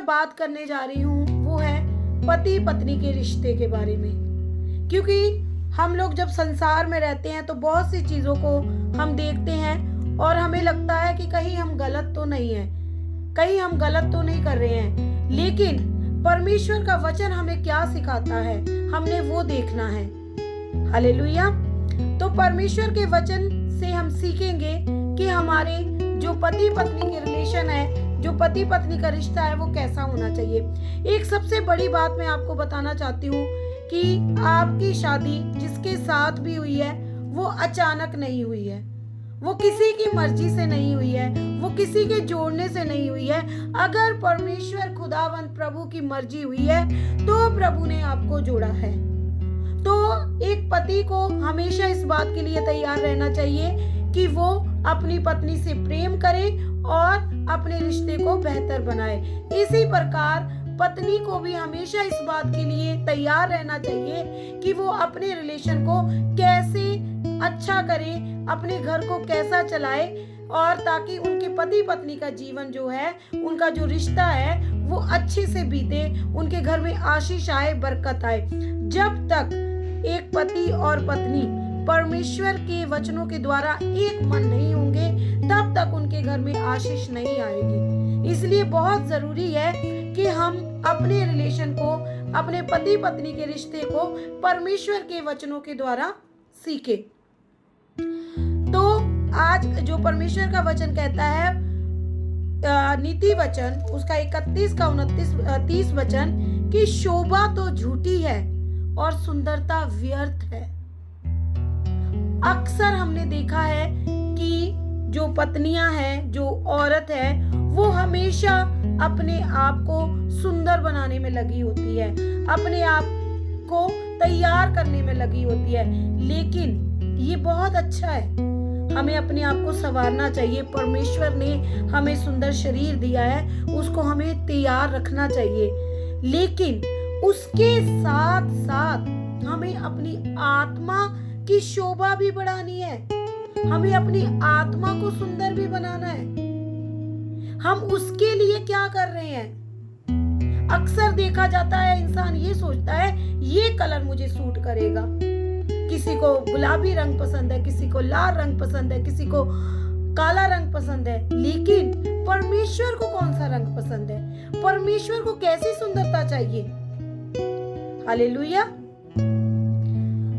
बात करने जा रही हूँ वो है पति पत्नी के रिश्ते के बारे में। क्योंकि हम लोग जब संसार में रहते हैं तो बहुत सी चीज़ों को हम देखते हैं और हमें लगता है कि कहीं हम गलत तो नहीं है, कहीं हम गलत तो नहीं कर रहे हैं। लेकिन परमेश्वर का वचन हमें क्या सिखाता है, हमने वो देखना है। हालेलुया। तो परमेश्वर के वचन से हम सीखेंगे कि हमारे जो पति पत्नी के रिलेशन है, जो पति पत्नी का रिश्ता है, वो कैसा होना चाहिए। एक सबसे बड़ी बात मैं आपको बताना चाहती हूँ कि आपकी शादी जिसके साथ भी हुई है वो अचानक नहीं हुई है, वो किसी की मर्जी से नहीं हुई है, वो किसी के जोड़ने से नहीं हुई है। अगर परमेश्वर खुदावंत प्रभु की मर्जी हुई है तो प्रभु ने आपको जोड़ा है। तो एक पति को हमेशा इस बात के लिए तैयार रहना चाहिए कि वो अपनी पत्नी से प्रेम करे और अपने रिश्ते को बेहतर बनाए। इसी प्रकार पत्नी को भी हमेशा इस बात के लिए तैयार रहना चाहिए कि वो अपने रिलेशन को कैसे अच्छा करे, अपने घर को कैसा चलाए, और ताकि उनके पति पत्नी का जीवन जो है, उनका जो रिश्ता है वो अच्छे से बीते, उनके घर में आशीष आए, बरकत आए। जब तक एक पति और पत्नी परमेश्वर के वचनों के द्वारा एक मन नहीं होंगे तब तक उनके घर में आशीष नहीं आएगी। इसलिए बहुत जरूरी है कि हम अपने रिलेशन को, अपने पति पत्नी के रिश्ते को परमेश्वर के वचनों के द्वारा सीखें। तो आज जो परमेश्वर का वचन कहता है, नीति वचन उसका 31 का 29-30 वचन, कि शोभा तो झूठी है और सुंदरता व्यर्थ है। अक्सर हमने देखा है कि जो पत्नियां हैं, जो औरत है, वो हमेशा अपने आप को सुंदर बनाने में लगी होती है, अपने आप को तैयार करने में लगी होती है। लेकिन ये बहुत अच्छा है, हमें अपने आप को संवारना चाहिए। परमेश्वर ने हमें सुंदर शरीर दिया है, उसको हमें तैयार रखना चाहिए। लेकिन उसके साथ साथ हमें अपनी आत्मा की शोभा भी बढ़ानी है, हमें अपनी आत्मा को सुंदर भी बनाना है। हम उसके लिए क्या कर रहे हैं? अक्सर देखा जाता है, इंसान ये सोचता है ये कलर मुझे सूट करेगा, किसी को गुलाबी रंग पसंद है, किसी को लाल रंग पसंद है, किसी को काला रंग पसंद है। लेकिन परमेश्वर को कौन सा रंग पसंद है? परमेश्वर को कैसी सुंदरता चाहिए? हालेलुया।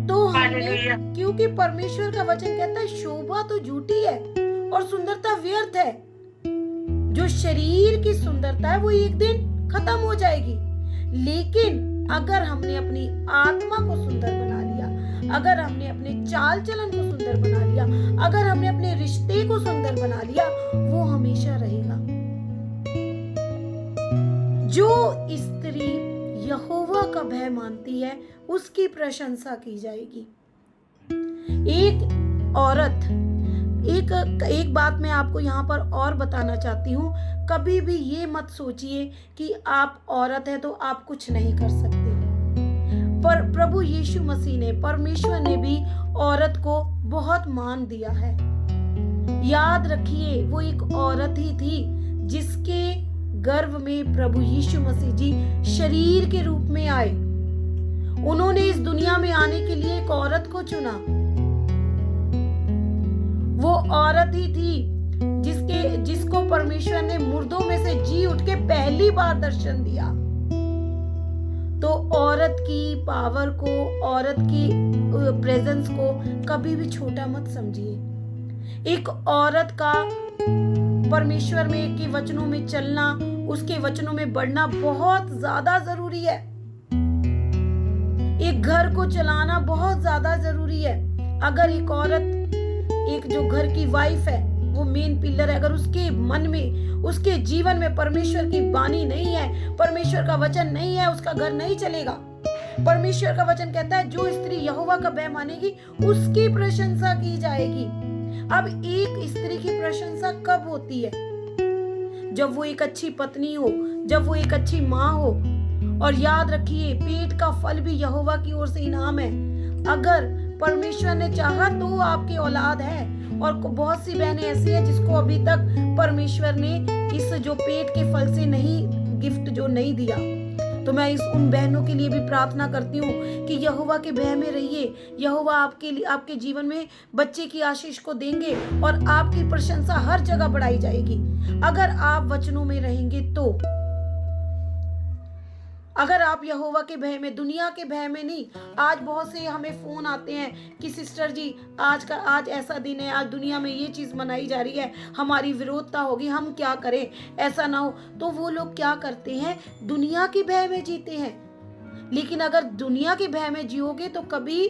तो हमने, क्योंकि परमेश्वर का वचन कहता है शोभा तो झूठी है और सुंदरता व्यर्थ है। जो शरीर की सुंदरता है वो एक दिन खत्म हो जाएगी, लेकिन अगर हमने अपनी आत्मा को सुंदर बना लिया, अगर हमने अपने चाल चलन को सुंदर बना लिया, अगर हमने अपने रिश्ते को सुंदर बना लिया, वो हमेशा रहेगा। जो स्त्री यहोवा का भय मानती है उसकी प्रशंसा की जाएगी। एक औरत, एक बात मैं आपको यहाँ पर और बताना चाहती हूँ। कभी भी ये मत सोचिए कि आप औरत है तो आप कुछ नहीं कर सकते। पर प्रभु यीशु मसीह ने, परमेश्वर ने भी औरत को बहुत मान दिया है। याद रखिए, वो एक औरत ही थी जिसके गर्भ में प्रभु यीशु मसीह जी शरीर के रूप में आए। उन्होंने इस दुनिया में आने के लिए एक औरत को चुना। वो औरत ही थी जिसको परमेश्वर ने मुर्दों में से जी उठ के पहली बार दर्शन दिया। तो औरत की पावर को, औरत की प्रेजेंस को कभी भी छोटा मत समझिए। एक औरत का परमेश्वर में के वचनों में चलना, उसके वचनों में बढ़ना बहुत ज्यादा जरूरी है। एक घर को चलाना बहुत ज्यादा जरूरी है। अगर एक औरत, एक जो घर की वाइफ है, वो मेन पिलर है, अगर उसके मन में, उसके जीवन में परमेश्वर की वाणी नहीं है, परमेश्वर का वचन नहीं है, उसका घर नहीं चलेगा। परमेश्वर का वचन कहता है जो स्त्री यहोवा का भय मानेगी उसकी प्रशंसा की जाएगी। अब एक स्त्री की प्रशंसा कब होती है? जब वो एक अच्छी पत्नी हो, जब वो एक अच्छी माँ हो। और याद रखिए, पेट का फल भी यहोवा की ओर से इनाम है। अगर परमेश्वर ने चाहा तो आपकी औलाद है, और बहुत सी बहनें ऐसी हैं जिसको अभी तक परमेश्वर ने इस जो पेट के फल से नहीं गिफ्ट जो नहीं दिया। तो मैं उन बहनों के लिए भी प्रार्थना करती हूँ कि यहोवा के भय में रहिए। यहोवा आपके जीवन में बच्चे की आशीष को देंगे और आपकी प्रशंसा हर जगह बढ़ाई जाएगी अगर आप वचनों में रहेंगे तो। अगर आप यहोवा के भय में, दुनिया के भय में नहीं। आज बहुत से हमें फोन आते हैं कि सिस्टर जी आज ऐसा दिन है, आज दुनिया में ये चीज मनाई जा रही है, हमारी विरोधता होगी, हम क्या करें, ऐसा ना हो। तो वो लोग क्या करते हैं, दुनिया के भय में जीते हैं। लेकिन अगर दुनिया के भय में जियोगे तो कभी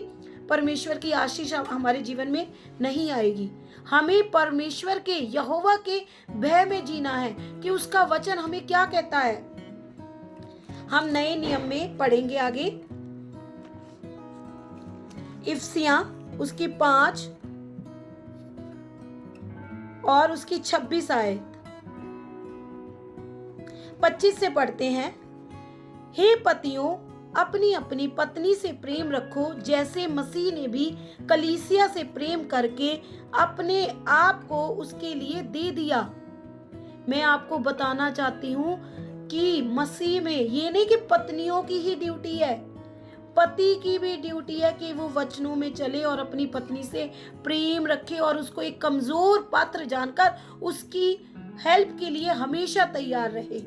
परमेश्वर की आशीष हमारे जीवन में नहीं आएगी। हमें परमेश्वर के, यहोवा के भय में जीना है कि उसका वचन हमें क्या कहता है। हम नए नियम में पढ़ेंगे आगे, इफिसियां उसकी 5 और उसकी 26 आयत 25 से पढ़ते हैं। हे पतियों, अपनी अपनी पत्नी से प्रेम रखो, जैसे मसीह ने भी कलीसिया से प्रेम करके अपने आप को उसके लिए दे दिया। मैं आपको बताना चाहती हूँ कि मसीह में ये नहीं कि पत्नियों की ही ड्यूटी है, पति की भी ड्यूटी है कि वो वचनों में चले और अपनी पत्नी से प्रेम रखे और उसको एक कमजोर पात्र जानकर उसकी हेल्प के लिए हमेशा तैयार रहे।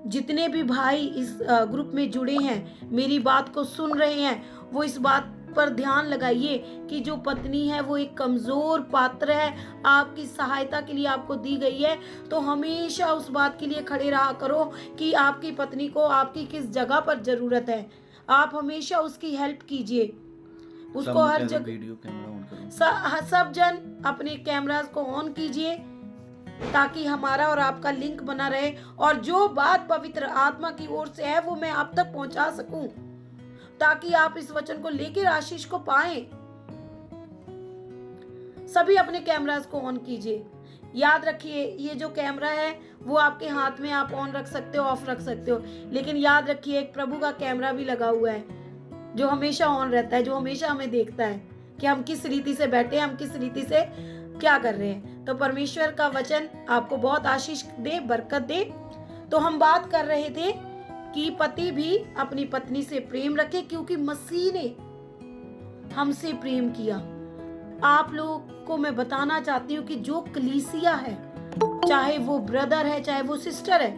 जितने भी भाई इस ग्रुप में जुड़े हैं, मेरी बात को सुन रहे हैं, वो इस बात पर ध्यान लगाइए कि जो पत्नी है वो एक कमजोर पात्र है, आपकी सहायता के लिए आपको दी गई है। तो हमेशा उस बात के लिए खड़े रहा करो कि आपकी पत्नी को आपकी किस जगह पर जरूरत है। आप हमेशा उसकी हेल्प कीजिए, उसको हर जगह। वीडियो कैमरा ऑन करो, सब जन अपने कैमरास को ऑन कीजिए ताकि हमारा और आपका लिंक बना रहे और जो बात पवित्र आत्मा की ओर से है वो मैं आप तक पहुंचा सकूं, ताकि आप इस वचन को लेकर आशीष को पाएं। सभी अपने कैमरास को ऑन कीजिए। याद रखिए, ये जो कैमरा है वो आपके हाथ में, आप ऑन रख सकते हो, ऑफ रख सकते हो, लेकिन याद रखिए एक प्रभु का कैमरा भी लगा हुआ है जो हमेशा ऑन रहता है, जो हमेशा हमें देखता है कि हम किस रीति से बैठे हैं, हम किस रीति से क्या कर रहे हैं। तो परमेश्वर का वचन आपको बहुत आशीष दे, बरकत दे। तो हम बात कर रहे थे कि पति भी अपनी पत्नी से प्रेम रखे क्योंकि मसीह ने हमसे प्रेम किया। आप लोगों को मैं बताना चाहती हूँ कि जो कलीसिया है, चाहे वो ब्रदर है चाहे वो सिस्टर है,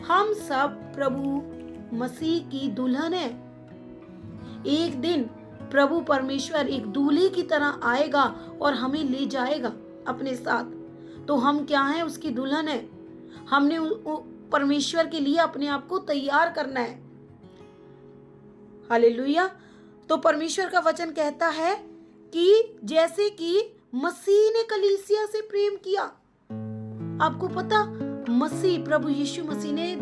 हम सब प्रभु मसीह की दुल्हन है। एक दिन प्रभु परमेश्वर एक दूल्हे की तरह आएगा और हमें ले जाएगा अपने साथ। तो हम क्या हैं, उसकी दुल्हन है। हमने परमेश्वर के लिए अपने आप को तैयार करना है। हालेलुया। तो परमेश्वर का वचन कहता है कि जैसे कि मसीह ने कलीसिया से प्रेम किया। आपको पता, मसीह, प्रभु यीशु मसीह ने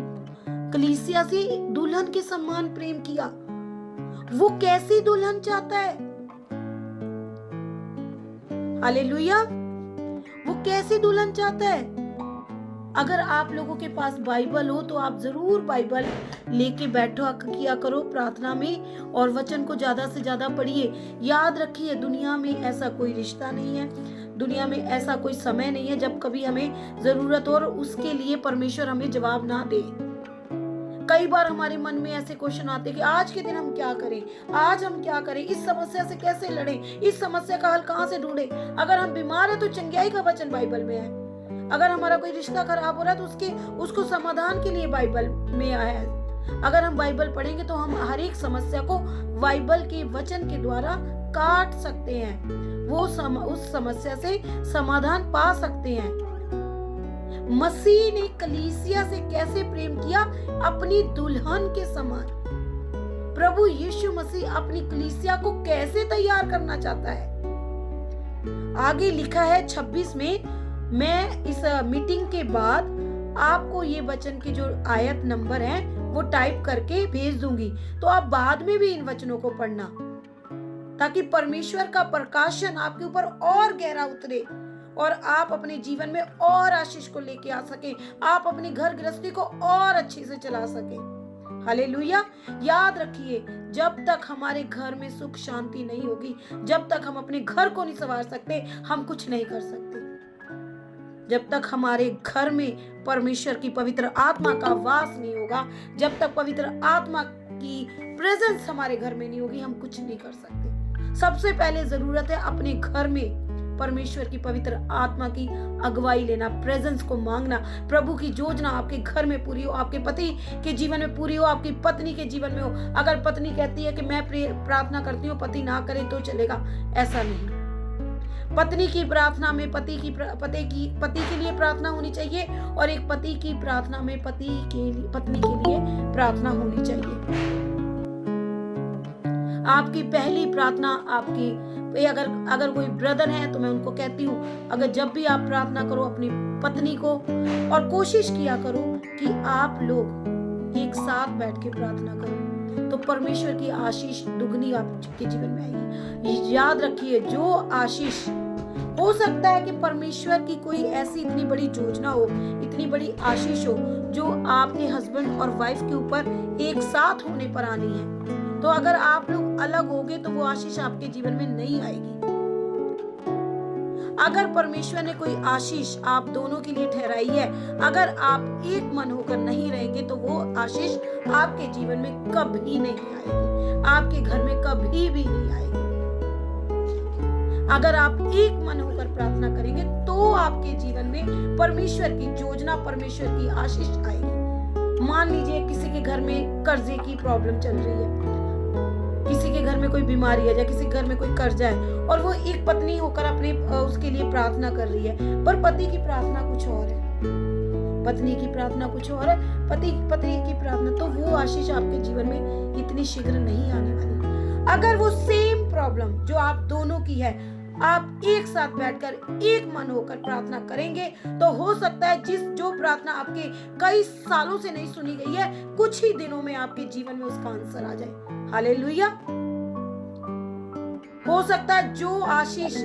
कलीसिया से दुल्हन के समान प्रेम किया। वो कैसी दुल्हन चाहता है? हालेलुया। वो कैसी दुल्हन चाहता है? अगर आप लोगों के पास बाइबल हो तो आप जरूर बाइबल लेके बैठो किया करो प्रार्थना में और वचन को ज्यादा से ज्यादा पढ़िए। याद रखिए, दुनिया में ऐसा कोई रिश्ता नहीं है, दुनिया में ऐसा कोई समय नहीं है जब कभी हमें जरूरत हो और उसके लिए परमेश्वर हमें जवाब ना दे। कई बार हमारे मन में ऐसे क्वेश्चन आते हैं कि आज के दिन हम क्या करें, आज हम क्या करें, इस समस्या से कैसे लड़ें, इस समस्या का हल कहाँ से ढूंढें। अगर हम बीमार है तो चंगाई का वचन बाइबल में है। अगर हमारा कोई रिश्ता खराब हो रहा है तो उसको समाधान के लिए बाइबल में आया है। अगर हम बाइबल पढ़ेंगे तो हम हर एक समस्या को बाइबल के वचन के द्वारा काट सकते हैं, उस समस्या से समाधान पा सकते हैं। मसीह ने कलीसिया से कैसे प्रेम किया? अपनी दुल्हन के समान। प्रभु यीशु मसीह अपनी कलीसिया को कैसे तैयार करना चाहता है? आगे लिखा है 26 में। मैं इस मीटिंग के बाद आपको ये वचन के जो आयत नंबर है वो टाइप करके भेज दूंगी, तो आप बाद में भी इन वचनों को पढ़ना ताकि परमेश्वर का प्रकाशन आपके ऊपर और गहरा उतरे और आप अपने जीवन में और आशीष को लेके आ सके, आप अपनी घर गृहस्थी को और अच्छे से चला सके। हालेलुया। याद रखिए, जब तक हमारे घर में सुख शांति नहीं होगी, जब तक हम अपने घर को नहीं संवार सकते, हम कुछ नहीं कर सकते। जब तक हमारे घर में परमेश्वर की पवित्र आत्मा का वास नहीं होगा, जब तक पवित्र आत्मा की प्रेजेंस हमारे घर में नहीं होगी, हम कुछ नहीं कर सकते। सबसे पहले जरूरत है अपने घर में परमेश्वर की पवित्र आत्मा की अगुवाई लेना, प्रेजेंस को मांगना। प्रभु की योजना आपके घर में पूरी हो, आपके पति के जीवन में पूरी हो, आपकी पत्नी के जीवन में हो। अगर पत्नी कहती है कि मैं प्रार्थना करती हूँ, पति ना करे तो चलेगा, ऐसा नहीं। पत्नी की प्रार्थना में पति के लिए प्रार्थना होनी चाहिए, और एक पति की प्रार्थना में पत्नी के लिए प्रार्थना होनी चाहिए। आपकी पहली प्रार्थना आपकी, अगर कोई ब्रदर है तो मैं उनको कहती हूँ, अगर जब भी आप प्रार्थना करो अपनी पत्नी को, और कोशिश किया करो कि आप लोग एक साथ बैठ के प्रार्थना करो, तो परमेश्वर की आशीष दुगनी आपके जीवन में आएगी। याद रखिए, जो आशीष, हो सकता है कि परमेश्वर की कोई ऐसी इतनी बड़ी योजना हो, इतनी बड़ी आशीष हो जो आपके हस्बैंड और वाइफ के ऊपर एक साथ होने पर आनी है, तो अगर आप लोग अलग होगे तो वो आशीष आपके जीवन में नहीं आएगी। अगर परमेश्वर ने कोई आशीष आप दोनों के लिए ठहराई है, अगर आप एक मन होकर नहीं रहेंगे तो वो आशीष आपके जीवन में कभी नहीं आएगी, आपके घर में कभी भी नहीं आएगी। अगर आप एक मन होकर प्रार्थना करेंगे तो आपके जीवन में परमेश्वर की योजना, परमेश्वर की आशीष आएगी। मान लीजिए किसी के घर में कर्जे की प्रॉब्लम चल रही है, किसी के घर में कोई बीमारी है, या किसी के घर में कोई कर्जा है, और वो एक पत्नी होकर अपने उसके लिए प्रार्थना कर रही है, पर पति की प्रार्थना कुछ और है, पत्नी की प्रार्थना कुछ और है, पति की प्रार्थना, तो वो आशीष आपके जीवन में इतनी शीघ्र नहीं आने वाली। अगर वो सेम प्रॉब्लम जो आप दोनों की है, आप एक साथ बैठकर एक मन होकर प्रार्थना करेंगे, तो हो सकता है जो प्रार्थना आपके कई सालों से नहीं सुनी गई है, कुछ ही दिनों में आपके जीवन में उसका आंसर आ जाए। हालेलुया। हो सकता है जो आशीष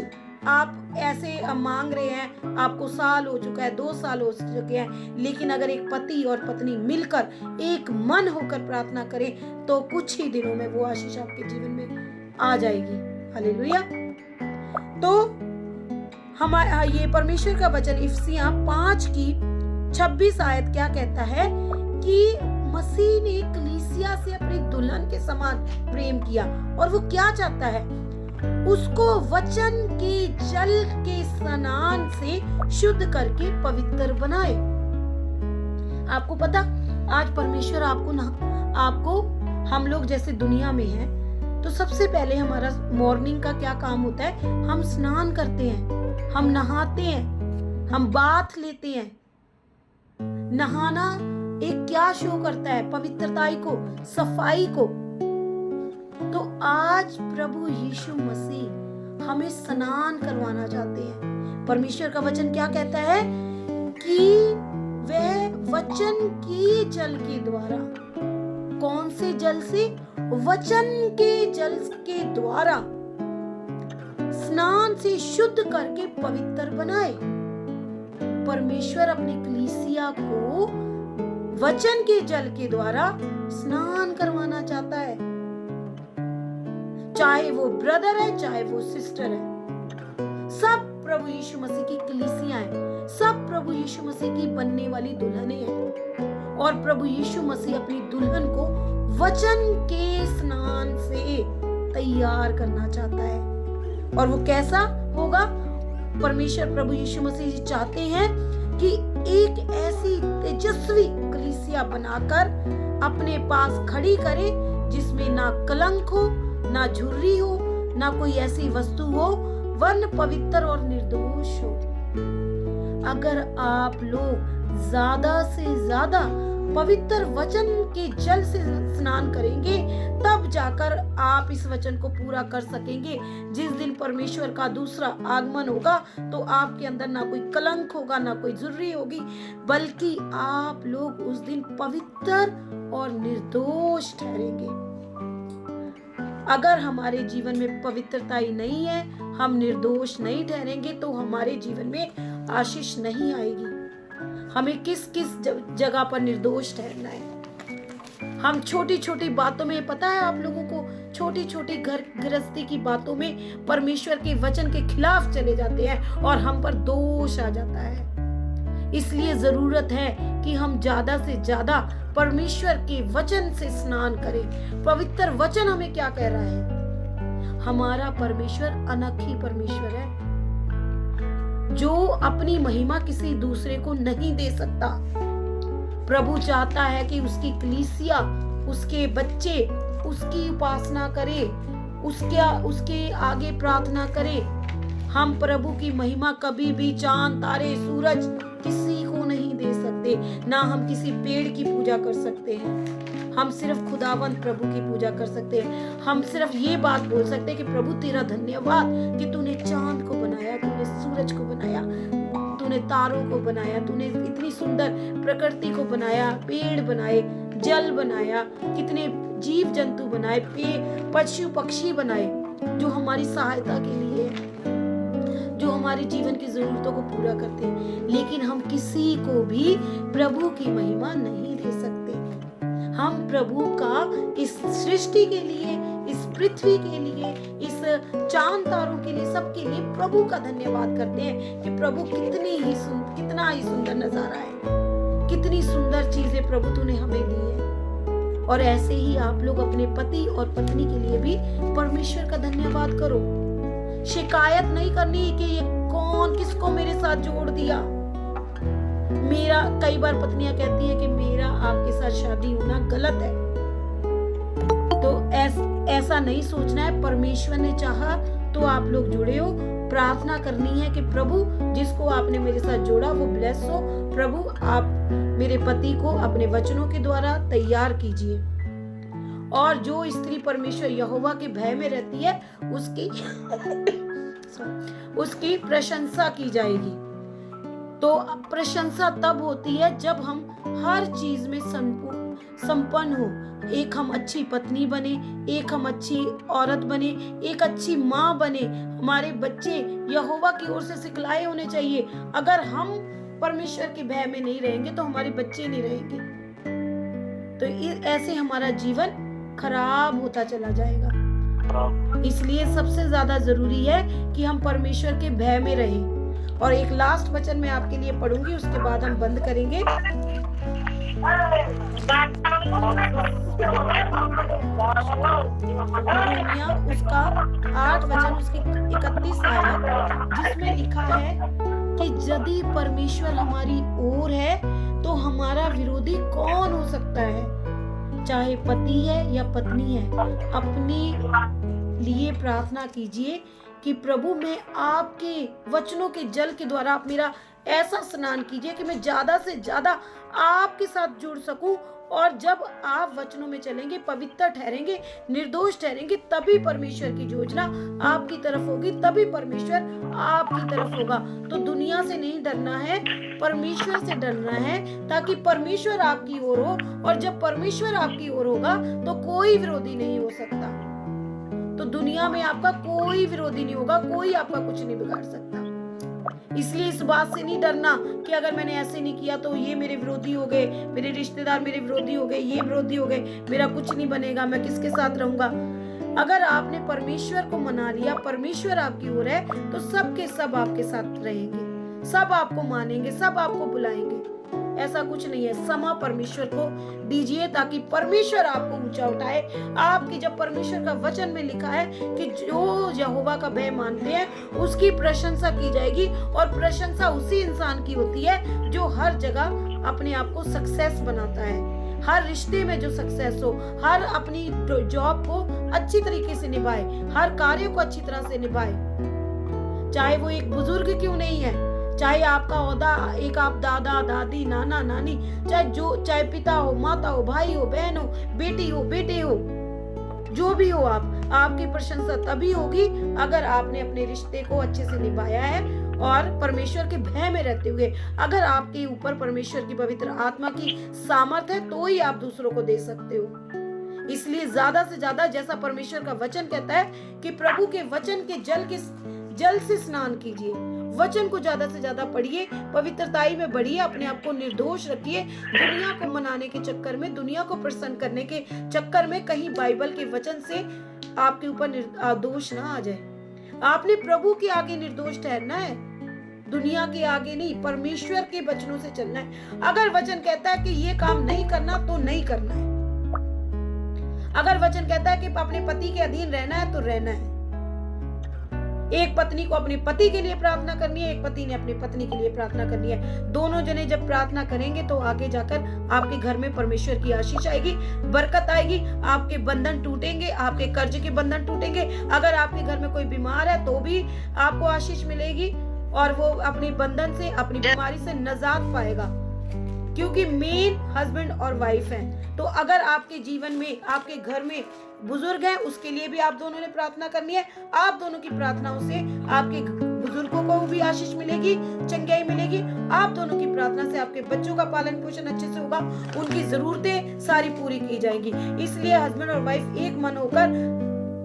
आप ऐसे मांग रहे हैं, आपको साल हो चुका है, 2 साल हो चुके हैं, लेकिन अगर एक पति और पत्नी मिलकर एक मन होकर प्रार्थना करें तो कुछ ही दिनों में वो आशीष आपके जीवन में आ जाएगी। हालेलुया। तो हमारा ये परमेश्वर का वचन इफिसियां 5:26 आयत क्या कहता है कि मसीह ने कलीसिया से अपनी दुल्हन के समान प्रेम किया, और वो क्या चाहता है, उसको वचन के जल के स्नान से शुद्ध करके पवित्र बनाए। आपको पता, आज परमेश्वर आपको हम लोग जैसे दुनिया में हैं, तो सबसे पहले हमारा मॉर्निंग का क्या काम होता है, हम स्नान करते हैं, हम नहाते हैं, हम बाथ लेते हैं। नहाना एक क्या शो करता है, पवित्रताई को, सफाई को। तो आज प्रभु यीशु मसीह हमें स्नान करवाना चाहते हैं। परमेश्वर का वचन क्या कहता है कि वह वचन के जल के द्वारा, कौन से जल से, वचन के जल के द्वारा स्नान से शुद्ध करके पवित्र बनाए। परमेश्वर अपनी कलीसिया को वचन के जल के द्वारा स्नान करवाना चाहता है, चाहे वो ब्रदर है, चाहे वो सिस्टर है। सब प्रभु यीशु मसीह की कलीसियां हैं, सब प्रभु यीशु मसीह की बनने वाली दुल्हनें हैं, और प्रभु यीशु मसीह अपनी दुल्हन को वचन के स्नान से तैयार करना चाहता है। और वो कैसा होगा, परमेश्वर प्रभु यीशु मसीह जी चाहते हैं कि एक ऐसी तेजस्वी कलीसिया बनाकर अपने पास खड़ी करे, जिसमें ना कलंक हो, ना झुर्री हो, ना कोई ऐसी वस्तु हो, वरन पवित्र और निर्दोष हो। अगर आप लोग ज्यादा से ज्यादा पवित्र वचन के जल से स्नान करेंगे, तब जाकर आप इस वचन को पूरा कर सकेंगे। जिस दिन परमेश्वर का दूसरा आगमन होगा, तो आपके अंदर ना कोई कलंक होगा, ना कोई झुर्री होगी, बल्कि आप लोग उस दिन पवित्र और निर्दोष ठहरेंगे। अगर हमारे जीवन में पवित्रता ही नहीं है, हम निर्दोष नहीं ठहरेंगे, तो हमारे जीवन में आशीष नहीं आएगी। हमें किस किस जगह पर निर्दोष ठहरना है। हम छोटी छोटी बातों में, पता है आप लोगों को, छोटी छोटी घर गृहस्थी की बातों में परमेश्वर के वचन के खिलाफ चले जाते हैं और हम पर दोष आ जाता है। इसलिए जरूरत है कि हम ज्यादा से ज्यादा परमेश्वर के वचन से स्नान करें। पवित्र वचन हमें क्या कह रहा है? हमारा परमेश्वर अनोखी परमेश्वर है, जो अपनी महिमा किसी दूसरे को नहीं दे सकता। प्रभु चाहता है कि उसकी कलीसिया, उसके बच्चे उसकी उपासना करे, उसके आगे प्रार्थना करे। हम प्रभु की महिमा कभी भी चांद, तारे, सूरज किसी को नहीं दे सकते, ना हम किसी पेड़ की पूजा कर सकते हैं। हम सिर्फ खुदावंत प्रभु की पूजा कर सकते हैं। हम सिर्फ ये बात बोल सकते हैं कि प्रभु तेरा धन्यवाद कि तूने चांद को बनाया, तूने सूरज को बनाया, तूने तारों को बनाया, तूने इतनी सुंदर प्रकृति को बनाया, पेड़ बनाए, जल बनाया, कितने जीव जंतु बनाए, पशु पक्षी बनाए, जो हमारी सहायता के लिए है, जो हमारे जीवन की जरूरतों को पूरा करते हैं। लेकिन हम किसी को भी प्रभु की महिमा नहीं दे सकते। हम प्रभु का इस सृष्टि के लिए, इस पृथ्वी के लिए, इस चांद तारों के लिए, सबके लिए प्रभु का धन्यवाद करते हैं कि प्रभु कितना ही सुंदर नजारा है, कितनी सुंदर चीजें प्रभु तूने हमें दी है। और ऐसे ही आप लोग अपने पति और पत्नी के लिए भी परमेश्वर का धन्यवाद करो। शिकायत नहीं करनी कि ये कौन किसको मेरे साथ जोड़ दिया। मेरा, कई बार पत्नियां कहती हैं कि मेरा आपके साथ शादी होना गलत है, तो ऐसा नहीं सोचना है। परमेश्वर ने चाहा तो आप लोग जुड़े हो। प्रार्थना करनी है कि प्रभु जिसको आपने मेरे साथ जोड़ा वो ब्लेस हो। प्रभु आप मेरे पति को अपने वचनों के द्वारा तैयार कीजिए। और जो स्त्री परमेश्वर यहोवा के भय में रहती है उसकी प्रशंसा की जाएगी। तो प्रशंसा तब होती है जब हम हर चीज में संपन्न हो। एक हम अच्छी पत्नी बने, एक हम अच्छी औरत बने, एक अच्छी माँ बने। हमारे बच्चे यहोवा की ओर से सिखलाए होने चाहिए। अगर हम परमेश्वर के भय में नहीं रहेंगे तो हमारे बच्चे नहीं रहेंगे। तो ऐसे हमारा जीवन खराब होता चला जाएगा। इसलिए सबसे ज्यादा जरूरी है कि हम परमेश्वर के भय में रहें। और एक लास्ट वचन मैं आपके लिए पढ़ूंगी, उसके बाद हम बंद करेंगे। उसका 8 वचन, उसकी 31 आयत, जिसमें लिखा है कि यदि परमेश्वर हमारी ओर है तो हमारा विरोधी कौन हो सकता है। चाहे पति है या पत्नी है, अपने लिए प्रार्थना कीजिए कि प्रभु मैं आपके वचनों के जल के द्वारा आप मेरा ऐसा स्नान कीजिए कि मैं ज्यादा से ज्यादा आपके साथ जुड़ सकूं। और जब आप वचनों में चलेंगे, पवित्र ठहरेंगे, निर्दोष ठहरेंगे, तभी परमेश्वर की योजना आपकी तरफ होगी, तभी परमेश्वर आपकी तरफ होगा। तो दुनिया से नहीं डरना है, परमेश्वर से डरना है, ताकि परमेश्वर आपकी ओर हो। और जब परमेश्वर आपकी ओर होगा तो कोई विरोधी नहीं हो सकता। तो दुनिया में आपका कोई विरोधी नहीं होगा, कोई आपका कुछ नहीं बिगाड़ सकता। इसलिए इस बात से नहीं डरना कि अगर मैंने ऐसे नहीं किया तो ये मेरे विरोधी हो गए, मेरे रिश्तेदार मेरे विरोधी हो गए, ये विरोधी हो गए, मेरा कुछ नहीं बनेगा, मैं किसके साथ रहूंगा। अगर आपने परमेश्वर को मना लिया, परमेश्वर आपकी ओर है, तो सब के सब आपके साथ रहेंगे, सब आपको मानेंगे, सब आपको बुलाएंगे। ऐसा कुछ नहीं है। समा परमेश्वर को दीजिए ताकि परमेश्वर आपको ऊंचा उठाए। आपकी जब परमेश्वर का वचन में लिखा है कि जो यहोवा का भय मानते हैं उसकी प्रशंसा की जाएगी, और प्रशंसा उसी इंसान की होती है जो हर जगह अपने आप को सक्सेस बनाता है, हर रिश्ते में जो सक्सेस हो, हर अपनी जॉब को अच्छी तरीके से निभाए, हर कार्य को अच्छी तरह से निभाए। चाहे वो एक बुजुर्ग क्यों नहीं है, चाहे आपका ओहदा एक आप दादा दादी नाना नानी, चाहे पिता हो, माता हो, भाई हो, बहन हो, बेटी हो, बेटे हो, जो भी हो, आपकी प्रशंसा तभी होगी अगर आपने अपने रिश्ते को अच्छे से निभाया है और परमेश्वर के भय में रहते हुए। अगर आपके ऊपर परमेश्वर की पवित्र आत्मा की सामर्थ है तो ही आप दूसरों को दे सकते हो। इसलिए ज्यादा से ज्यादा, जैसा परमेश्वर का वचन कहता है कि प्रभु के वचन के जल से स्नान कीजिए, वचन को ज्यादा से ज्यादा पढ़िए, पवित्रताई में बढ़िए, अपने आप को निर्दोष रखिए। दुनिया को मनाने के चक्कर में, दुनिया को प्रसन्न करने के चक्कर में कहीं बाइबल के वचन से आपके ऊपर दोष ना आ जाए। आपने प्रभु के आगे निर्दोष ठहरना है। दुनिया के आगे नहीं, परमेश्वर के वचनों से चलना है। अगर वचन कहता है कि ये काम नहीं करना तो नहीं करना है। अगर वचन कहता है कि अपने पति के अधीन रहना है तो रहना है। एक पत्नी को अपने पति के लिए प्रार्थना करनी है, एक पति ने अपनी पत्नी के लिए प्रार्थना करनी है। दोनों जने जब प्रार्थना करेंगे तो आगे जाकर आपके घर में परमेश्वर की आशीष आएगी, बरकत आएगी, आपके बंधन टूटेंगे, आपके कर्ज के बंधन टूटेंगे। अगर आपके घर में कोई बीमार है तो भी आपको आशीष मिलेगी और वो अपनी बंधन से, अपनी बीमारी से निजात पाएगा, क्योंकि मेन हस्बैंड और वाइफ हैं। तो अगर आपके जीवन में, आपके घर में बुजुर्ग हैं, उसके लिए भी आप दोनों ने प्रार्थना करनी है। आप दोनों की प्रार्थनाओं से आपके बुजुर्गों को भी आशीष मिलेगी, चंगाई मिलेगी। आप दोनों की प्रार्थना से आपके बच्चों का पालन पोषण अच्छे से होगा, उनकी जरूरतें सारी पूरी की जाएंगी। इसलिए हस्बैंड और वाइफ एक मन होकर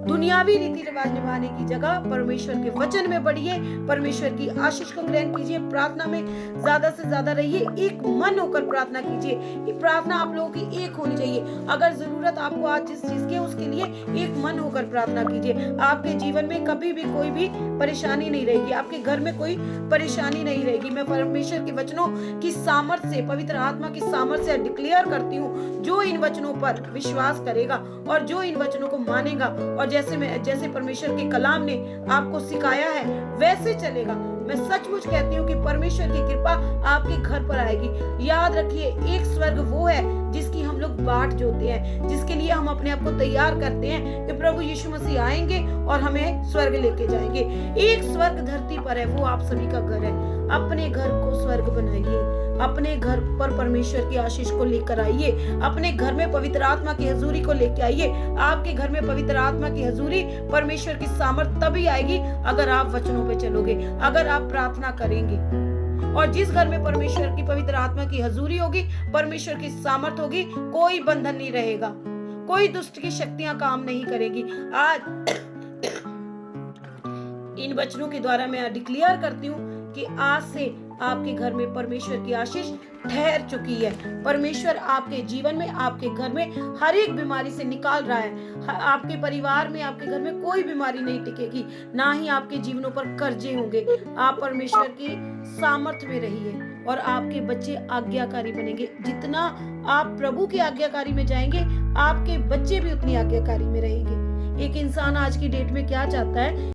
दुनियावी रीति रिवाज निभाने की जगह परमेश्वर के वचन में बढ़िए, परमेश्वर की आशीष को ग्रहण कीजिए, प्रार्थना में ज्यादा से ज्यादा रहिए, एक मन होकर प्रार्थना कीजिए। ये प्रार्थना आप लोगों की एक होनी चाहिए। अगर जरूरत आपको आज जिस चीज की है उसके लिए एक मन होकर प्रार्थना कीजिए। आपके जीवन में कभी भी कोई भी परेशानी नहीं रहेगी, आपके घर में कोई परेशानी नहीं रहेगी। मैं परमेश्वर के वचनों की सामर्थ्य से, पवित्र आत्मा की सामर्थ्य से डिक्लेयर करती हूँ, जो इन वचनों पर विश्वास करेगा और जो इन वचनों को मानेगा और जैसे परमेश्वर के कलाम ने आपको सिखाया है वैसे चलेगा, मैं सचमुच कहती हूँ कि परमेश्वर की कृपा आपके घर पर आएगी। याद रखिए, एक स्वर्ग वो है जिसकी हम लोग बाट जोते हैं, जिसके लिए हम अपने आप को तैयार करते हैं कि प्रभु यीशु मसीह आएंगे और हमें स्वर्ग लेके जाएंगे। एक स्वर्ग धरती पर है, वो आप सभी का घर है। अपने घर को स्वर्ग बनाइए, अपने घर पर परमेश्वर की आशीष को लेकर आइए, अपने घर में पवित्र आत्मा की हजूरी को लेकर आइए। आपके घर में पवित्र आत्मा की हजूरी, परमेश्वर की सामर्थ तभी आएगी अगर आप वचनों पे चलोगे, अगर आप प्रार्थना करेंगे। और जिस घर में परमेश्वर की पवित्र आत्मा की हजूरी होगी, परमेश्वर की सामर्थ होगी, कोई बंधन नहीं रहेगा, कोई दुष्ट की शक्तियां काम नहीं करेगी। आज इन वचनों के द्वारा मैं डिक्लेयर करती हूँ कि आज से आपके घर में परमेश्वर की आशीष ठहर चुकी है। परमेश्वर आपके जीवन में, आपके घर में हर एक बीमारी से निकाल रहा है। आपके परिवार में, आपके घर में कोई बीमारी नहीं टिकेगी, ना ही आपके जीवनों पर कर्जे होंगे। आप परमेश्वर की सामर्थ्य में रहिए और आपके बच्चे आज्ञाकारी बनेंगे। जितना आप प्रभु की आज्ञाकारी में जाएंगे, आपके बच्चे भी उतनी आज्ञाकारी में रहेंगे। एक इंसान आज की डेट में क्या चाहता है